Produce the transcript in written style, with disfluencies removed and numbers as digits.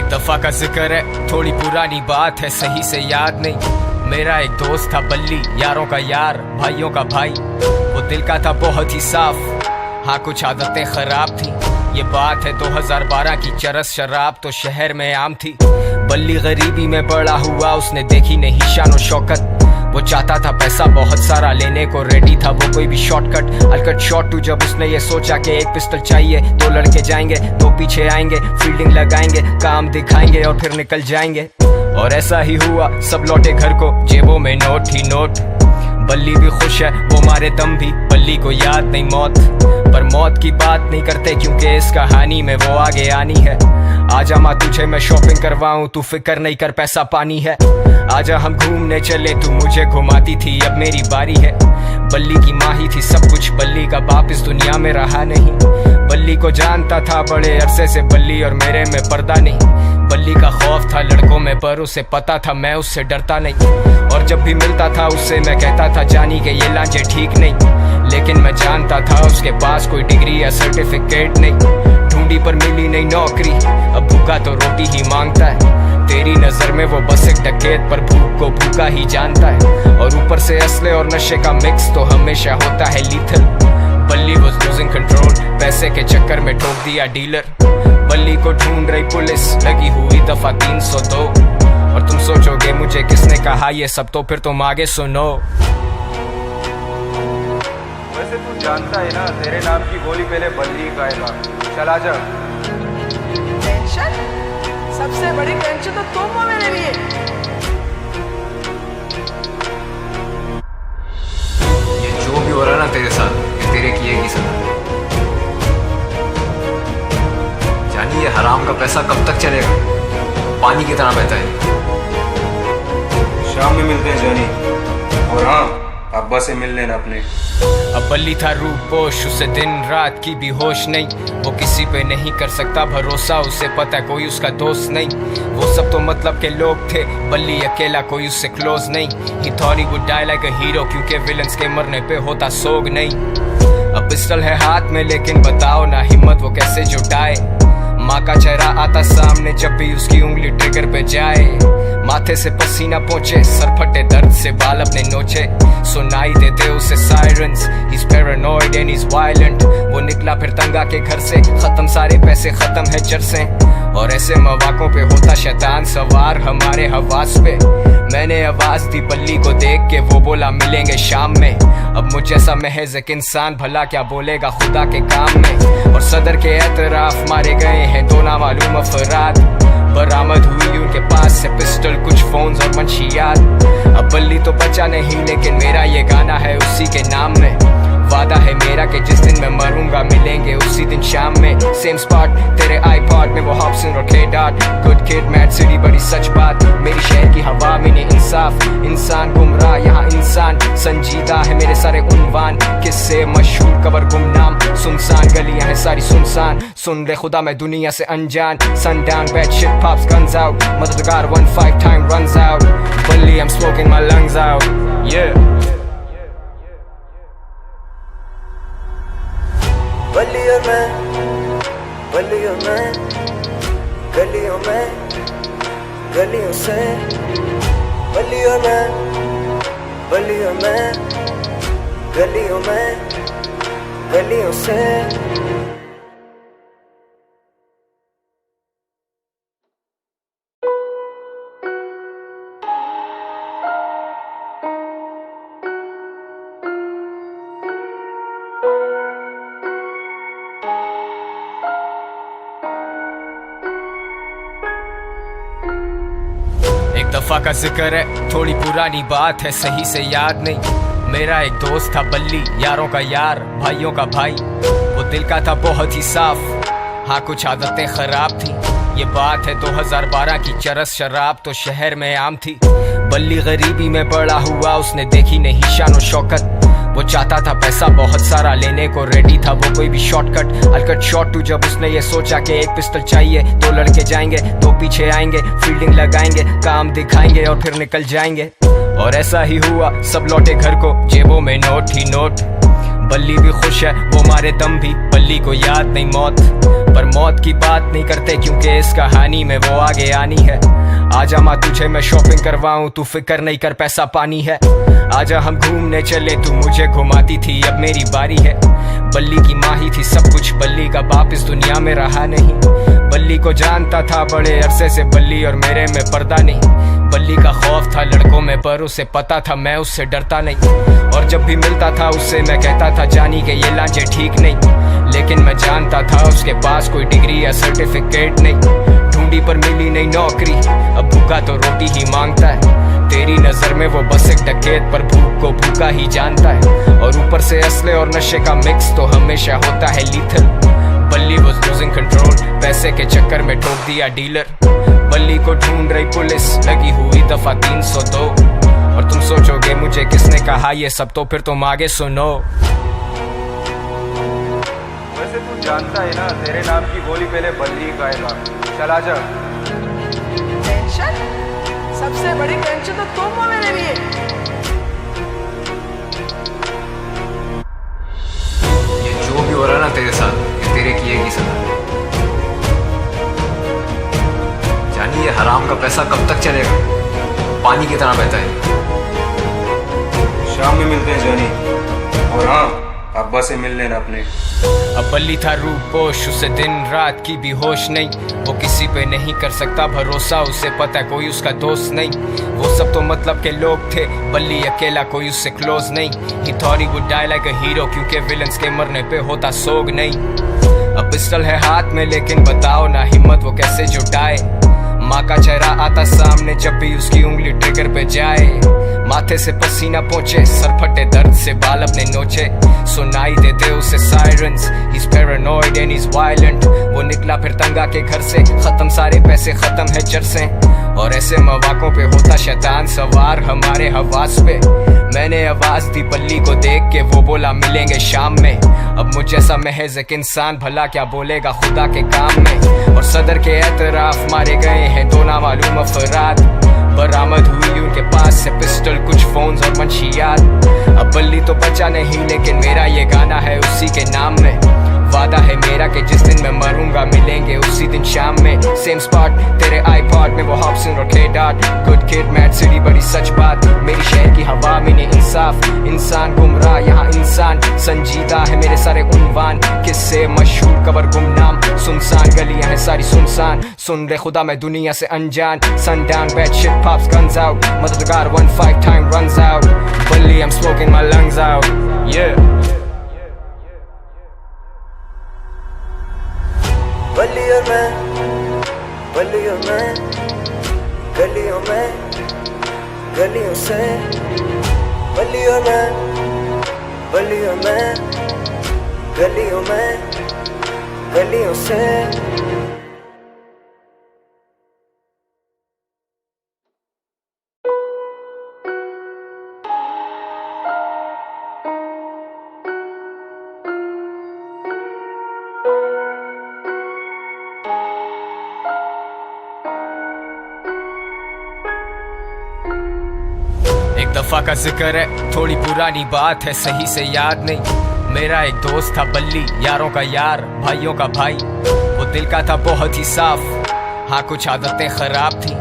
एक दफा का जिक्र है, थोड़ी पुरानी बात है, सही से याद नहीं। मेरा एक दोस्त था बल्ली, यारों का यार, भाइयों का भाई। वो दिल का था बहुत ही साफ, हाँ कुछ आदतें खराब थी। ये बात है 2012 की, चरस शराब तो शहर में आम थी। बल्ली गरीबी में बड़ा हुआ, उसने देखी नहीं शान शौकत। वो चाहता था पैसा बहुत सारा, लेने को रेडी था वो कोई भी शॉर्टकट। अलकट शॉट टू जब उसने ये सोचा कि एक पिस्टल चाहिए, दो लड़के जाएंगे, दो पीछे आएंगे, फील्डिंग लगाएंगे, काम दिखाएंगे और फिर निकल जाएंगे। और ऐसा ही हुआ, सब लौटे घर को, जेबों में नोट ही नोट। बल्ली भी खुश है, वो मारे दम भी, बल्ली को याद नहीं मौत। पर मौत की बात नहीं करते क्योंकि इस कहानी में वो आगे आनी है। आजा माँ तुझे मैं शॉपिंग करवाऊं, तू फिक्र नहीं कर पैसा पानी है। आजा हम घूमने चले, तू मुझे घुमाती थी, अब मेरी बारी है। बल्ली की माँ ही थी सब कुछ, बल्ली का बाप इस दुनिया में रहा नहीं। बल्ली को जानता था बड़े अरसे से, बल्ली और मेरे में पर्दा नहीं। बल्ली का खौफ था लड़कों में, पर उसे पता था मैं उससे डरता नहीं। और जब भी मिलता था उससे मैं कहता था जानी के ये लांचे ठीक नहीं। लेकिन मैं जानता था उसके पास कोई डिग्री या सर्टिफिकेट नहीं। ढूंढी पर मिली नहीं नौकरी, अब भूखा तो रोटी ही मांगता है। तेरी नजर में वो बस एक डकैत, पर भूख को भूखा ही जानता है। और ऊपर से असले और नशे का मिक्स तो हमेशा होता है लीथल। बल्ली वाज लूजिंग कंट्रोल, पैसे के चक्कर में ठोक दिया डीलर। बल्ली को ढूंढ रही पुलिस, लगी हुई दफा 302। और तुम सोचोगे मुझे किसने कहा ये सब, तो फिर तुम आगे सुनो। वैसे तू जानता है ना, तेरे नाम की गोली पहले बल्ली खाएगा। चला जा। टेंशन? सबसे बड़ी टेंशन तो तुम हो मेरे लिए। ये जो भी हो रहा ना तेरे साथ, ये तेरे किए की सजा। जानी ये हराम का पैसा कब तक चलेगा, पानी की तरह बहता है। शाम में मिलते हैं जानी, और हाँ अब्बा से मिल लेना अपने। अब बल्ली था रूपोश, उसे दिन रात की भी होश नहीं। वो किसी पे नहीं कर सकता भरोसा, उसे पता है कोई उसका दोस्त नहीं। वो सब तो मतलब के लोग थे, बल्ली अकेला कोई उससे क्लोज नहीं। He thought he would die like a hero, क्योंकि विलन्स के मरने पे होता सोग नहीं। अब पिस्टल है हाथ में, लेकिन बताओ ना हिम्मत वो कैसे जुटाए। माँ का चेहरा आता सामने जब भी उसकी उंगली ट्रिगर पे जाए। माथे से पसीना पहुंचे, सर फटे दर्द से बाल अपने नोचे। सुनाई देते उसे sirens, he's paranoid and he's violent। वो निकला फिर तंगा के घर से, खत्म सारे पैसे, खत्म है चरसें। और ऐसे मौकों पे होता शैतान सवार हमारे हवास पे। मैंने आवाज दी बल्ली को देख के, वो बोला मिलेंगे शाम में। अब मुझ जैसा महज एक इंसान भला क्या बोलेगा खुदा के काम में। और सदर के एतराफ मारे गए हैं दो नामालूम अफराद। बरामद हुई उनके पास से पिस्टल, कुछ फोन्स और मंशियात। अब बल्ली तो बचा नहीं, लेकिन मेरा ये गाना है उसी के नाम में। वादा है मेरा कि जिस दिन मैं मरूंगा मिलेंगे उसी दिन शाम में। सेम स्पॉट तेरे आईपॉड में, वो हॉब्सन और के dot. Good kid mad city बड़ी सच बात, मेरी शहर की हवा में नहीं इंसाफ। इंसान गुमराह यहाँ इंसान संजीदा है, मेरे सारे उन्वान किससे मशहूर कबर गुमनाम। सुनसान गलियां हैं सारी सुनसान, सुन ले खुदा मैं दुनिया से अनजान। Sundown bad shit pops guns out, मददगार 1-5 time runs out। बल्ली I'm smoking my lungs out, yeah। बल्ली और मैं, बल्ली और मैं, गलियों में, गलियों से। बल्ली और मैं, बल्ली और मैं, गलियों में, गलियों से। एक दफा का जिक्र है, थोड़ी पुरानी बात है, सही से याद नहीं। मेरा एक दोस्त था बल्ली, यारों का यार, भाइयों का भाई। वो दिल का था बहुत ही साफ, हाँ कुछ आदतें खराब थी। ये बात है 2012 की, चरस शराब तो शहर में आम थी। बल्ली गरीबी में बड़ा हुआ, उसने देखी नहीं शान शौकत। वो चाहता था पैसा बहुत सारा, लेने को रेडी था वो कोई भी शॉर्टकट। अलकट शॉट टू जब उसने ये सोचा कि एक पिस्टल चाहिए, दो लड़के जाएंगे, दो पीछे आएंगे, फील्डिंग लगाएंगे, काम दिखाएंगे और फिर निकल जाएंगे। और ऐसा ही हुआ, सब लौटे घर को, जेबों में नोट ही नोट। बल्ली भी खुश है, वो मारे दम भी, बल्ली को याद नहीं मौत। पर मौत की बात नहीं करते क्योंकि इस कहानी में वो आगे आनी है। आजा माँ तुझे मैं शॉपिंग करवाऊं, तू फिक्र नहीं कर पैसा पानी है। आजा हम घूमने चले, तू मुझे घुमाती थी अब मेरी बारी है। बल्ली की माँ ही थी सब कुछ, बल्ली का बाप इस दुनिया में रहा नहीं। बल्ली को जानता था बड़े अरसे से, बल्ली और मेरे में पर्दा नहीं। बल्ली का खौफ था लड़कों में पर उसे पता था मैं उससे डरता नहीं। और जब भी मिलता था उससे मैं कहता था जानी के ये लांचे ठीक नहीं। लेकिन मैं जानता था उसके पास कोई डिग्री या सर्टिफिकेट नहीं। ढूंढी पर मिली नहीं नौकरी, अब भूखा तो रोटी ही मांगता है। तेरी नजर में वो बस एक डकैत पर भूख को भूखा ही जानता है। और ऊपर से असले और नशे का मिक्स तो हमेशा होता है लीथल। बल्ली was losing control, पैसे के चक्कर में ठोक दिया डीलर। बल्ली को ढूंढ रही पुलिस, लगी हुई दफा 302। और तुम सोचोगे मुझे किसने कहा ये सब, तो फिर तुम आगे सुनो। वैसे तू जानता है ना, तेरे नाम की गोली पहले बल्ली खाएगा। चला जा। टेंशन, सबसे बड़ी टेंशन तो तुम हो मेरे लिए। ये जो भी हो रहा है ना तेरे साथ, ये तेरे किए की सजा। जानी ये हराम का पैसा कब तक चलेगा, पानी की तरह बहता है। शाम में मिलते हैं जानी, और हाँ अब्बा से मिल लेना अपने। अब बल्ली था रूपोश, उसे दिन रात की भी होश नहीं। वो किसी पे नहीं कर सकता भरोसा, उसे पता है कोई उसका दोस्त नहीं। वो सब तो मतलब के लोग थे, बल्ली अकेला कोई उससे क्लोज नहीं। He thought he would die like a hero, क्योंकि विलन्स के मरने पे होता सोग नहीं। अब पिस्टल है हाथ में लेकिन बताओ ना हिम्मत वो कैसे जुटाए। माँ का चेहरा आता सामने जब भी उसकी उंगली ट्रिगर पे जाए। माथे से पसीना पहुंचे, सर फटे दर्द से बाल अपने नोचे। सुनाई देते उसे sirens, he's paranoid and he's violent। वो निकला फिर तंगा के घर से, खत्म सारे पैसे, खत्म है चरसें। और ऐसे मौकों पे होता शैतान सवार हमारे हवास पे। मैंने आवाज दी बल्ली को देख के, वो बोला मिलेंगे शाम में। अब मुझ जैसा महज एक इंसान भला क्या बोलेगा खुदा के काम में। और सदर के एतराफ मारे गए हैं दो नामालूम अफराद। बरामद हुई उनके पास से पिस्टल, कुछ फोन्स और मंशियात। अब बल्ली तो बचा नहीं लेकिन मेरा ये गाना है उसी के नाम में। वादा है मेरा कि जिस दिन मैं मरूंगा मिलेंगे उसी दिन शाम में। सेम स्पॉट तेरे आईपॉड में वो हॉब्सन और K-Dot। Good kid mad city बड़ी सच बात, मेरी शहर की हवा में नहीं इंसाफ। इंसान गुमराह यहाँ इंसान संजीदा है, मेरे सारे उन्वान किससे मशहूर कबर गुमनाम। सुनसान गलियां हैं सारी सुनसान, सुन ले खुदा मैं दुनिया से अनजान। Sundown bad shit pops guns out, मददगार 1-5 time runs out। Bully I'm smoking my lungs out, yeah। बल्ली और मैं, बल्ली और मैं, गलियों में, गलियों से। बल्ली और मैं, बल्ली और मैं, गलियों में, गलियों से। एक दफा का जिक्र है, थोड़ी पुरानी बात है, सही से याद नहीं। मेरा एक दोस्त था बल्ली, यारों का यार, भाइयों का भाई। वो दिल का था बहुत ही साफ, हाँ कुछ आदतें खराब थी।